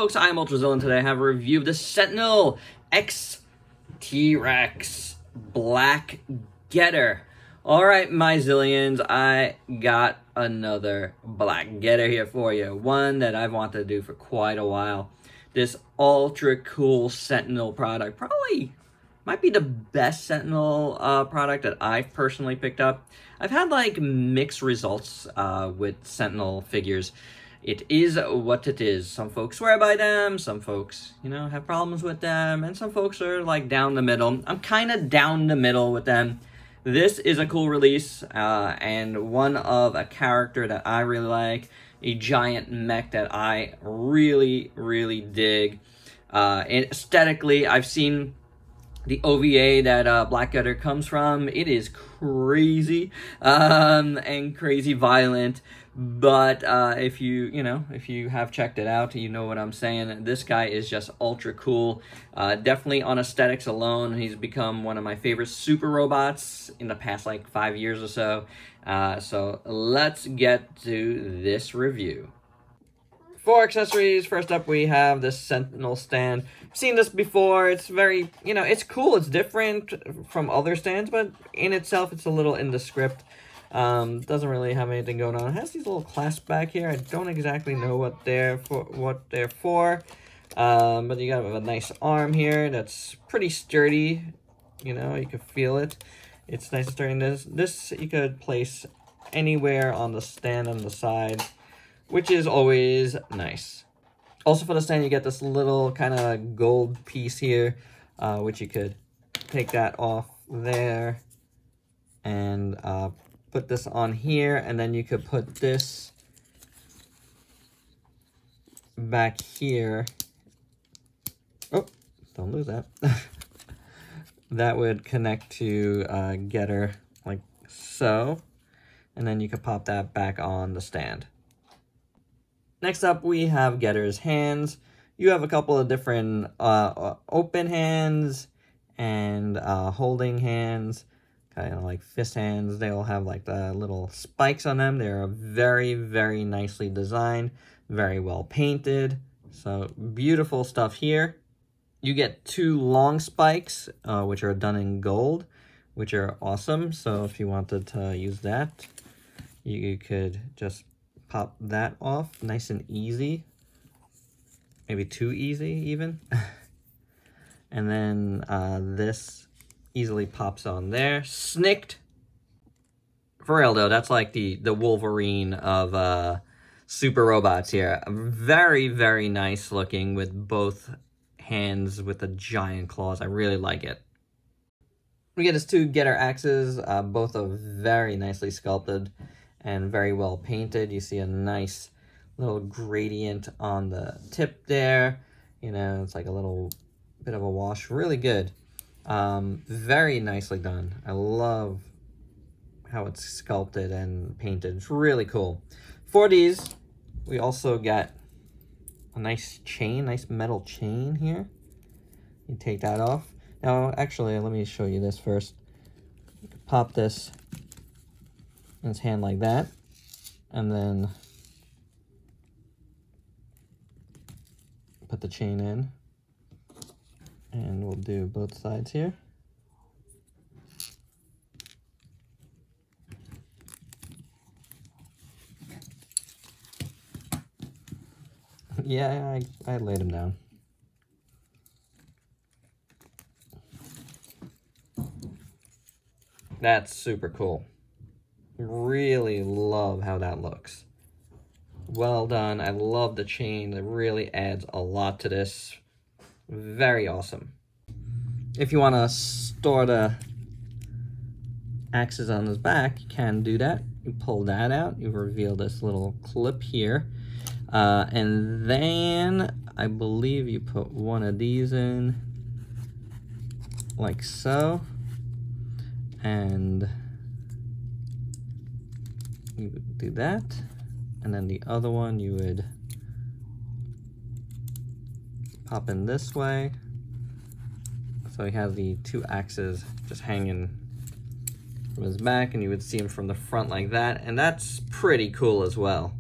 folks, I'm Ultrazilla, and today I have a review of the Sentinel X T.Rex Black Getter. Alright, my zillions, I got another Black Getter here for you. One that I've wanted to do for quite a while. This ultra cool Sentinel product probably might be the best Sentinel product that I've personally picked up. I've had like mixed results with Sentinel figures. It is what it is. Some folks swear by them, some folks, you know, have problems with them, and some folks are like down the middle. I'm kind of down the middle with them. This is a cool release, and one of a character that I really like, a giant mech that I really dig. Aesthetically, I've seen the OVA that Black Getter comes from. It is crazy and crazy violent. But if you have checked it out, you know what I'm saying. This guy is just ultra cool. Definitely on aesthetics alone, he's become one of my favorite super robots in the past like 5 years or so. So let's get to this review. For accessories, first up we have this Sentinel stand. I've seen this before. It's very, it's cool. It's different from other stands, but in itself it's a little indescript. Doesn't really have anything going on. It has these little clasps back here. I don't exactly know what they're for. But you got a nice arm here that's pretty sturdy. You can feel it. It's nice and sturdy. This you could place anywhere on the stand on the side, which is always nice. Also for the stand, you get this little kind of gold piece here, which you could take that off there and put this on here, and then you could put this back here. Oh, don't lose that. That would connect to Getter like so, and then you could pop that back on the stand. Next up, we have Getter's hands. You have a couple of different open hands and holding hands, kind of like fist hands. They all have like the little spikes on them. They're very nicely designed, very well painted. So beautiful stuff here. You get 2 long spikes, which are done in gold, which are awesome. So if you wanted to use that, you could just pop that off nice and easy. Maybe too easy even. And then this easily pops on there. Snicked. For real though, that's like the Wolverine of super robots here. Very nice looking with both hands with the giant claws. I really like it. We get his 2 Getter axes. Both are very nicely sculpted and very well painted. You see a nice little gradient on the tip there. It's like a little bit of a wash. Really good. Very nicely done. I love how it's sculpted and painted. It's really cool. For these, we also got a nice chain, nice metal chain here. You take that off. Now, actually, let me show you this first. You can pop this in his hand like that, and then put the chain in, and we'll do both sides here. Yeah, I laid him down. That's super cool. Really love how that looks. Well done. I love the chain. It really adds a lot to this. Very awesome. If you want to store the axes on his back, you can do that. You pull that out. You reveal this little clip here. And then I believe you put one of these in like so. And you would do that, and then the other one you would pop in this way. So he has the 2 axes just hanging from his back, and you would see him from the front like that, and that's pretty cool as well.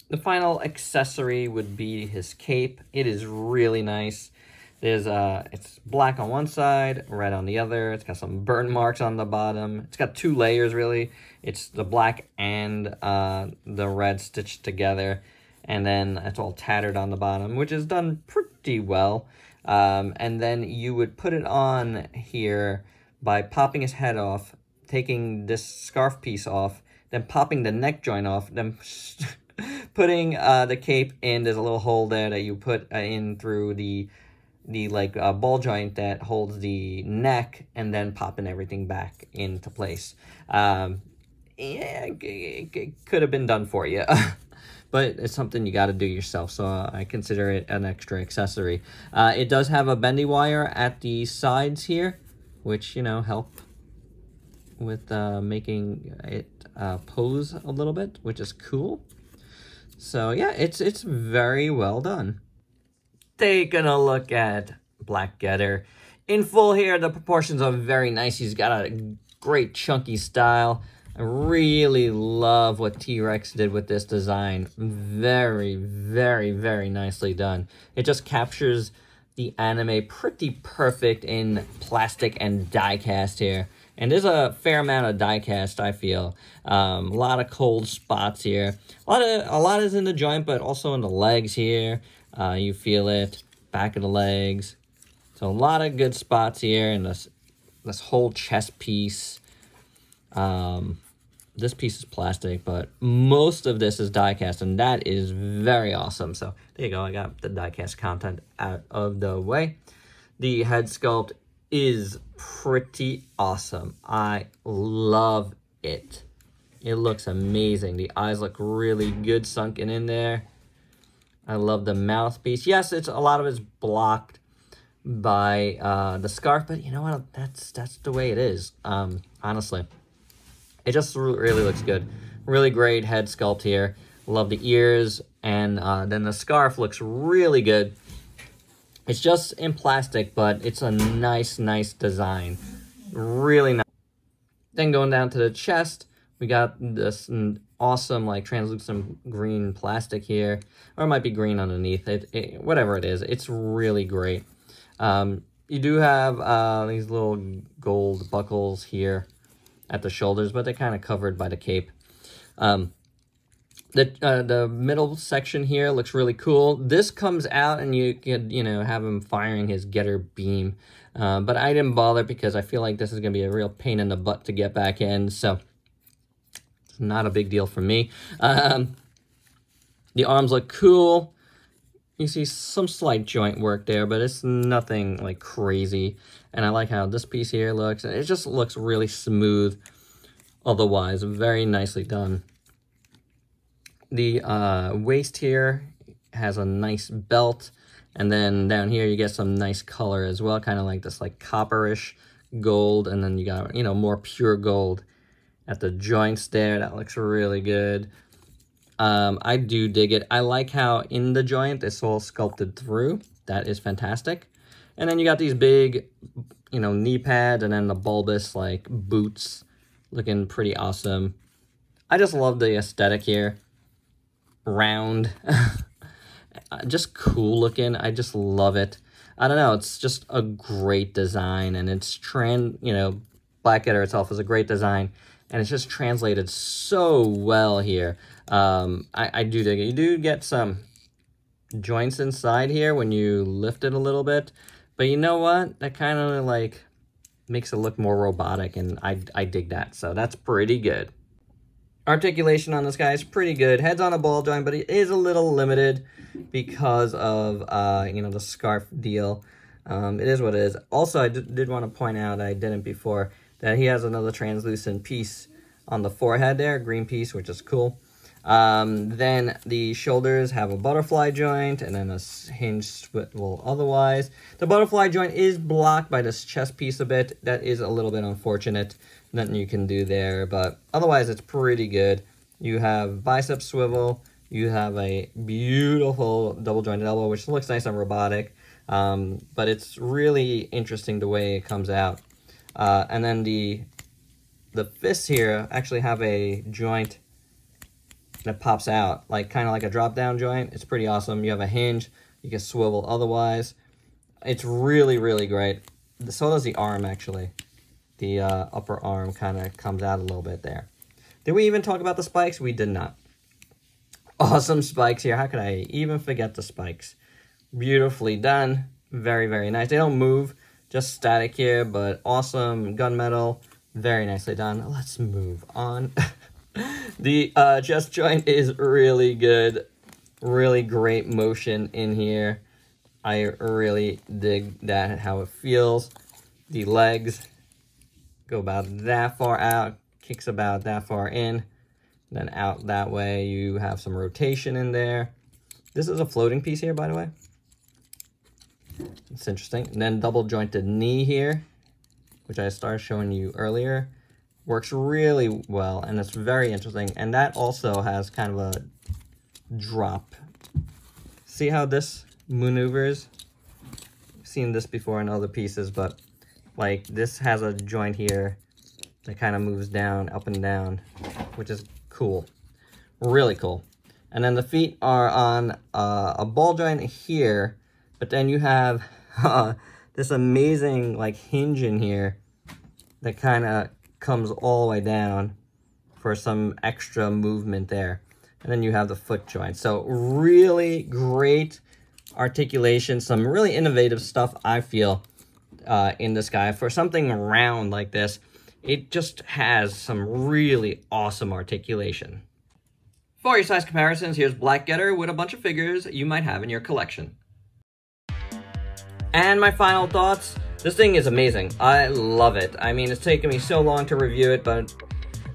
The final accessory would be his cape. It is really nice. There's it's black on one side, red on the other. It's got some burn marks on the bottom. It's got 2 layers really. It's the black and the red stitched together, and then it's all tattered on the bottom, which is done pretty well. And then you would put it on here by popping his head off, taking this scarf piece off, then popping the neck joint off, then putting the cape in. There's a little hole there that you put in through the ball joint that holds the neck, and then popping everything back into place. Yeah, it could have been done for you. But it's something you got to do yourself, so I consider it an extra accessory. It does have a bendy wire at the sides here, which, you know, help with making it pose a little bit, which is cool. So yeah, it's very well done. Taking a look at Black Getter. In full here, the proportions are very nice. He's got a great chunky style. I really love what T-Rex did with this design. Very, very, very nicely done. It just captures the anime pretty perfect in plastic and die cast here. And there's a fair amount of die cast, I feel. A lot of cold spots here. A lot is in the joint, but also in the legs here. You feel it, back of the legs. So a lot of good spots here, and this whole chest piece. This piece is plastic, but most of this is die cast, and that is very awesome. So there you go, I got the die cast content out of the way. The head sculpt is pretty awesome. I love it. It looks amazing. The eyes look really good sunken in there. I love the mouthpiece. Yes, a lot of it's blocked by the scarf, but you know what? That's the way it is. Honestly, it just really looks good. Really great head sculpt here. Love the ears, and then the scarf looks really good. It's just in plastic, but it's a nice design. Really nice. Then going down to the chest, we got this awesome, like, translucent green plastic here, or it might be green underneath it, whatever it is. It's really great. You do have these little gold buckles here at the shoulders, but they're kind of covered by the cape. The middle section here looks really cool. This comes out, and you could, you know, have him firing his getter beam, but I didn't bother because I feel like this is gonna be a real pain in the butt to get back in, so not a big deal for me. The arms look cool. You see some slight joint work there, but it's nothing like crazy. And I like how this piece here looks. It just looks really smooth. Otherwise, very nicely done. The waist here has a nice belt. And then down here, you get some nice color as well. Kind of like this like copperish gold. And then you got, you know, more pure gold at the joints there. That looks really good. I do dig it. I like how in the joint it's all sculpted through. That is fantastic. And then you got these big, you know, knee pads, and then the bulbous like boots looking pretty awesome. I just love the aesthetic here. Round. Just cool looking. I just love it. I don't know. It's just a great design, and it's you know, Black Getter itself is a great design. And it's just translated so well here. I do dig it. You do get some joints inside here when you lift it a little bit. But you know what? That kind of like makes it look more robotic, and I dig that. So that's pretty good. Articulation on this guy is pretty good. Head's on a ball joint, but it is a little limited because of, you know, the scarf deal. It is what it is. Also, I did want to point out, I didn't before, that he has another translucent piece on the forehead there, green piece, which is cool. Then the shoulders have a butterfly joint, and then a hinge swivel otherwise. The butterfly joint is blocked by this chest piece a bit. That is a little bit unfortunate. Nothing you can do there, but otherwise it's pretty good. You have bicep swivel. You have a beautiful double jointed elbow, which looks nice and robotic. But it's really interesting the way it comes out. And then the fists here actually have a joint that pops out, like kind of like a drop-down joint. It's pretty awesome. You have a hinge. You can swivel otherwise. It's really, really great. So does the arm, actually. The upper arm kind of comes out a little bit there. Did we even talk about the spikes? We did not. Awesome spikes here. How could I even forget the spikes? Beautifully done. Very, very nice. They don't move. Just static here, but awesome gunmetal. Very nicely done. Let's move on. The chest joint is really good. Really great motion in here. I really dig that, how it feels. The legs go about that far out, kicks about that far in, then out that way. You have some rotation in there. This is a floating piece here, by the way. It's interesting. And then double jointed knee here, which I started showing you earlier. Works really well, and it's very interesting. And that also has kind of a drop. See how this maneuvers? I've seen this before in other pieces, but like this has a joint here that kind of moves down, up and down, which is cool. Really cool. And then the feet are on a ball joint here, but then you have this amazing like hinge in here that kind of comes all the way down for some extra movement there. And then you have the foot joint. So really great articulation, some really innovative stuff, I feel, in this guy. For something round like this, it just has some really awesome articulation. For your size comparisons, here's Black Getter with a bunch of figures you might have in your collection. And my final thoughts, this thing is amazing. I love it. I mean, it's taken me so long to review it, but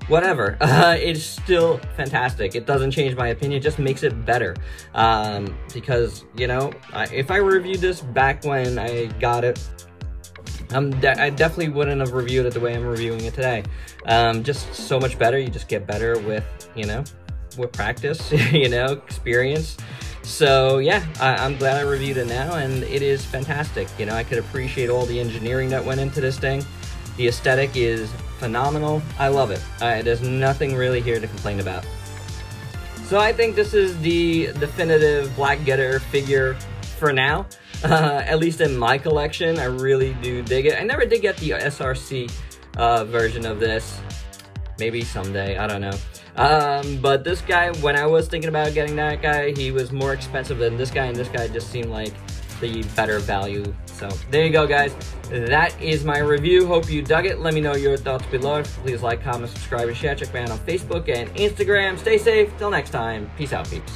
whatever. It's still fantastic. It doesn't change my opinion, it just makes it better. Because, you know, if I reviewed this back when I got it, I definitely wouldn't have reviewed it the way I'm reviewing it today. Just so much better. You just get better with, you know, with practice, you know, experience. So yeah, I'm glad I reviewed it now, and it is fantastic. You know, I could appreciate all the engineering that went into this thing. The aesthetic is phenomenal. I love it. There's nothing really here to complain about. So I think this is the definitive Black Getter figure for now. At least in my collection, I really do dig it. I never did get the SRC version of this. Maybe someday, I don't know. But this guy, when I was thinking about getting that guy, he was more expensive than this guy, and this guy just seemed like the better value. So there you go, guys. That is my review. Hope you dug it. Let me know your thoughts below. Please like, comment, subscribe, and share. Check me out on Facebook and Instagram. Stay safe. Till next time. Peace out, peeps.